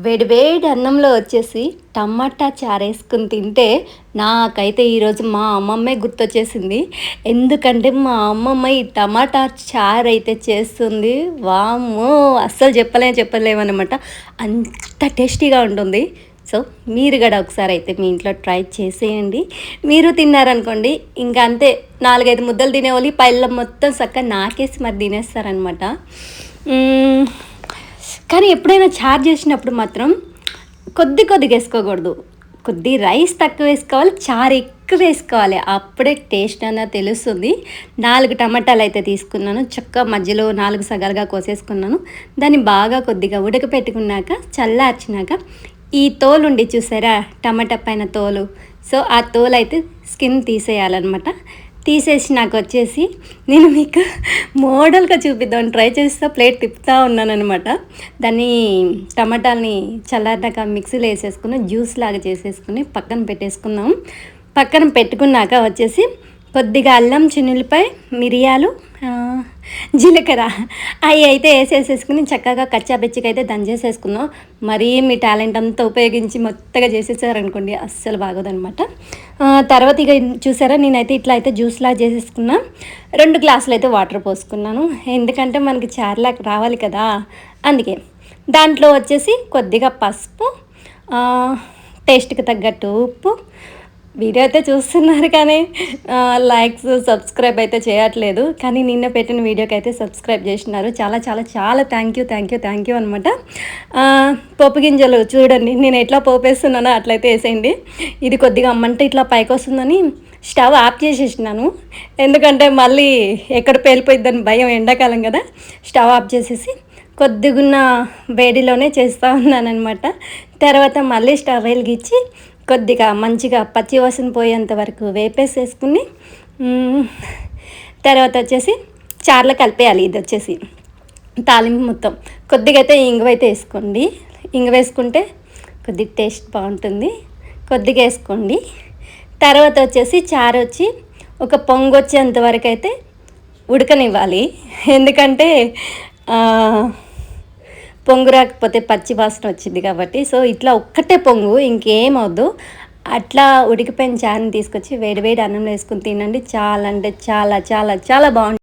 వేడి వేడి అన్నంలో వచ్చేసి టమాటా చారు వేసుకుని తింటే నాకైతే ఈరోజు మా అమ్మమ్మే గుర్తొచ్చేసింది. ఎందుకంటే మా అమ్మమ్మ ఈ టమాటా చారు అయితే చేస్తుంది. వామ్మో! అస్సలు చెప్పలేమనమాట. అంత టేస్టీగా ఉంటుంది. సో మీరు కూడా ఒకసారి అయితే మీ ఇంట్లో ట్రై చేసేయండి. మీరు తిన్నారనుకోండి ఇంకా అంతే, 4, 5 ముద్దలు తినేవాళ్ళు పళ్ళెం మొత్తం చక్కగా నాకేసి మరి తినేస్తారనమాట. కానీ ఎప్పుడైనా చారు చేసినప్పుడు మాత్రం కొద్దిగా వేసుకోకూడదు. కొద్ది రైస్ తక్కువ వేసుకోవాలి, చారు ఎక్కువ వేసుకోవాలి. అప్పుడే టేస్ట్ అన్నది తెలుస్తుంది. 4 టమాటాలు అయితే తీసుకున్నాను. చక్కగా మధ్యలో 4 సగాలుగా కోసేసుకున్నాను. దాన్ని బాగా కొద్దిగా ఉడకపెట్టుకున్నాక చల్లార్చినాక ఈ తోలు ఉండి చూసారా, టమాటా పైన తోలు, సో ఆ తోలు అయితే స్కిన్ తీసేయాలన్నమాట. తీసేసి నాకు వచ్చేసి నేను మీకు మోడల్గా చూపిద్దామని ట్రై చేస్తా ప్లేట్ తిప్పుతూ ఉన్నానమాట. దాన్ని టమాటాలని చల్లారినాక మిక్సీలో వేసేసుకుని జ్యూస్ లాగా చేసేసుకుని పక్కన పెట్టేసుకుందాం. పక్కన పెట్టుకున్నాక వచ్చేసి కొద్దిగా అల్లం, చిన్నులపాయ, మిరియాలు, జీలకర్ర అవి అయితే వేసేసేసుకుని చక్కగా కచ్చాబెచ్చిగా అయితే దంచేసేసుకుందాం. మరీ మీ టాలెంట్ అంతా ఉపయోగించి మొత్తగా చేసేసారనుకోండి అస్సలు బాగోదనమాట. తర్వాత ఇక చూసారా, నేనైతే ఇట్లా అయితే జ్యూస్లా చేసేసుకున్నా. 2 గ్లాసులు అయితే వాటర్ పోసుకున్నాను. ఎందుకంటే మనకి చారులాగా రావాలి కదా, అందుకే. దాంట్లో వచ్చేసి కొద్దిగా పసుపు, టేస్ట్కి తగ్గట్టు ఉప్పు. వీడియో అయితే చూస్తున్నారు కానీ లైక్స్, సబ్స్క్రైబ్ అయితే చేయట్లేదు. కానీ నిన్న పెట్టిన వీడియోకి అయితే సబ్స్క్రైబ్ చేసినారు. చాలా చాలా చాలా థ్యాంక్ యూ అనమాట. పోపు గింజలు చూడండి, నేను ఎట్లా పోపు వేస్తున్నానో అట్లయితే వేసేయండి. ఇది కొద్దిగా అమ్మంటే ఇట్లా పైకి వస్తుందని స్టవ్ ఆఫ్ చేసేసినాను. ఎందుకంటే మళ్ళీ ఎక్కడ పేలిపోయిద్దని భయం, ఎండాకాలం కదా. స్టవ్ ఆఫ్ చేసేసి కొద్దిగున్న వేడిలోనే చేస్తూ ఉన్నానమాట. తర్వాత మళ్ళీ స్టవ్ వెలిగించి కొద్దిగా మంచిగా పచ్చి వాసన పోయేంత వరకు వేపేసేసుకుని తర్వాత వచ్చేసి చారులో కలిపేయాలి. ఇది వచ్చేసి తాలింపు మొత్తం. కొద్దిగా అయితే ఇంగువ అయితే వేసుకోండి. ఇంగువ వేసుకుంటే కొద్దిగా టేస్ట్ బాగుంటుంది. కొద్దిగా వేసుకోండి. తర్వాత వచ్చేసి చారు వచ్చి ఒక పొంగు వచ్చేంత వరకు అయితే ఉడకనివ్వాలి. ఎందుకంటే పొంగు రాకపోతే పచ్చి వాసన వచ్చింది కాబట్టి. సో ఇట్లా ఒక్కటే పొంగు, ఇంకేమవద్దు. అట్లా ఉడికిపోయిన చారుని తీసుకొచ్చి వేడి వేడి అన్నంలో వేసుకుని తినండి. చాలా అంటే చాలా చాలా చాలా బాగుంటుంది.